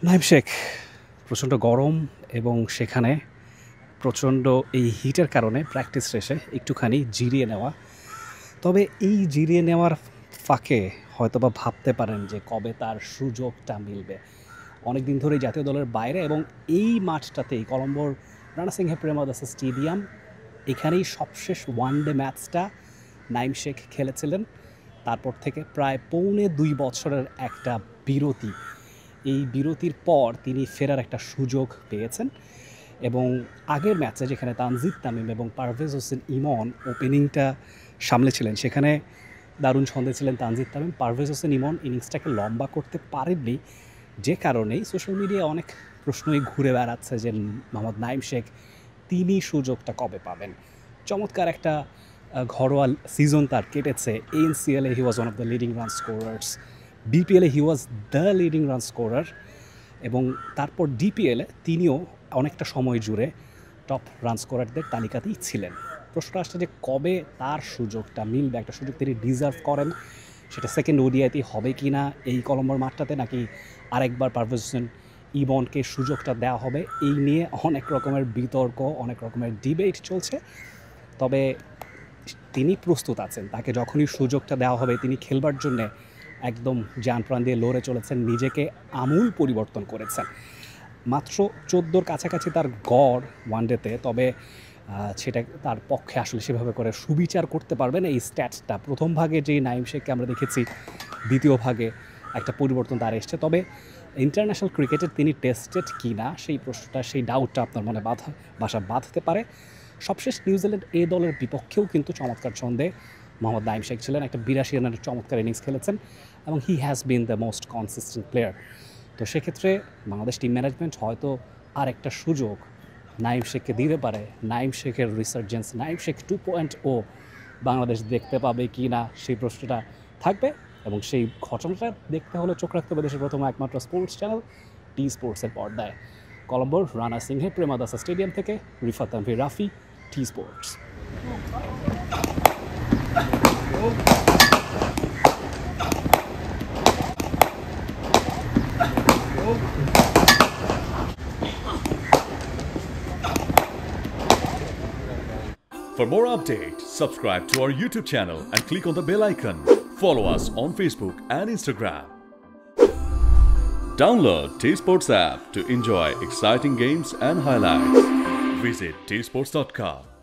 নাইম শেখ প্রচণ্ড গরম এবং সেখানে প্রচণ্ড এই হিটের কারণে প্র্যাকটিস শেষে একটুখানি জিরিয়ে নেওয়া। তবে এই জিরিয়ে নেওয়ার ফাঁকে হয়তোবা ভাবতে পারেন যে কবে তার সুযোগটা মিলবে। অনেক দিন ধরেই জাতীয় দলের বাইরে এবং এই মাঠটাতেই কলম্বোর রানা সিংহে প্রেমদাসা স্টেডিয়াম, এখানেই সবশেষ ওয়ানডে ম্যাচটা নাইম শেখ খেলেছিলেন। তারপর থেকে প্রায় 2.25 বছরের একটা বিরতি। এই বিরতির পর তিনি ফেরার একটা সুযোগ পেয়েছেন এবং আগের ম্যাচে যেখানে তানজিদ তামিম এবং পারভেজ হোসেন ইমন ওপেনিংটা সামলেছিলেন, সেখানে দারুণ ছন্দে ছিলেন তানজিদ তামিম। পারভেজ হোসেন ইমন ইনিংসটাকে লম্বা করতে পারেননি, যে কারণেই সোশ্যাল মিডিয়ায় অনেক প্রশ্নই ঘুরে বেড়াচ্ছে যে মোহাম্মদ নাইম শেখ তিনি সুযোগটা কবে পাবেন। চমৎকার একটা ঘরোয়া সিজন তার কেটেছে। এনসিএলে he was one of the leading run scorers, বিপিএলে he was the leading run scorer এবং তারপর ডিপিএলে তিনিও অনেকটা সময় জুড়ে টপ রান স্কোরারদের তালিকাতেই ছিলেন। প্রশ্ন আসছে যে কবে তার সুযোগটা মিলবে, একটা সুযোগ তিনি ডিজার্ভ করেন, সেটা সেকেন্ড ওডিআইতেই হবে কি না এই কলম্বোর মাঠটাতে, নাকি আরেকবার পারভেজ হোসেন ইমনকে সুযোগটা দেওয়া হবে, এই নিয়ে অনেক রকমের বিতর্ক, অনেক রকমের ডিবেট চলছে। তবে তিনি প্রস্তুত আছেন, তাকে যখনই সুযোগটা দেওয়া হবে তিনি খেলবার জন্যে একদম জান প্রাণ দিয়ে লড়ে চলেছেন, নিজেকে আমূল পরিবর্তন করেছেন। মাত্র 14 কাছাকাছি তার গড় ওয়ানডেতে, তবে সেটা তার পক্ষে আসলে সেভাবে করে সুবিচার করতে পারবেন এই স্ট্যাটসটা। প্রথম ভাগে যেই নাইম শেখকে আমরা দেখেছি, দ্বিতীয় ভাগে একটা পরিবর্তন তার এসছে। তবে ইন্টারন্যাশনাল ক্রিকেটের তিনি টেস্টেড কি না সেই প্রশ্নটা, সেই ডাউটটা আপনার মনে বাসা বাঁধতে পারে। সবশেষ নিউজিল্যান্ড এ দলের বিপক্ষেও কিন্তু চমৎকার ছন্দে মোহাম্মদ নাইম শেখ ছিলেন। একটা 82 রানের চমৎকার ইনিংস খেলেছেন এবং he has been the most consistent player. তো সেক্ষেত্রে বাংলাদেশ টিম ম্যানেজমেন্ট হয়তো আর একটা সুযোগ নাইম শেখকে দিতে পারে। নাইম শেখের রিসার্জেন্স, নাইম শেখ 2.0 বাংলাদেশ দেখতে পাবে কি না সেই প্রশ্নটা থাকবে এবং সেই ঘটনাটা দেখতে হলে চোখ রাখতে হবে দেশের প্রথম একমাত্র স্পোর্টস চ্যানেল টি স্পোর্টসের পর্দায়। কলম্বোর রানা সিংহে প্রেমদাসা স্টেডিয়াম থেকে Rifat Tanvir Rafi, T Sports. For more updates, subscribe to our YouTube channel and click on the bell icon. Follow us on Facebook and Instagram. Download T-Sports app to enjoy exciting games and highlights. Visit tsports.com.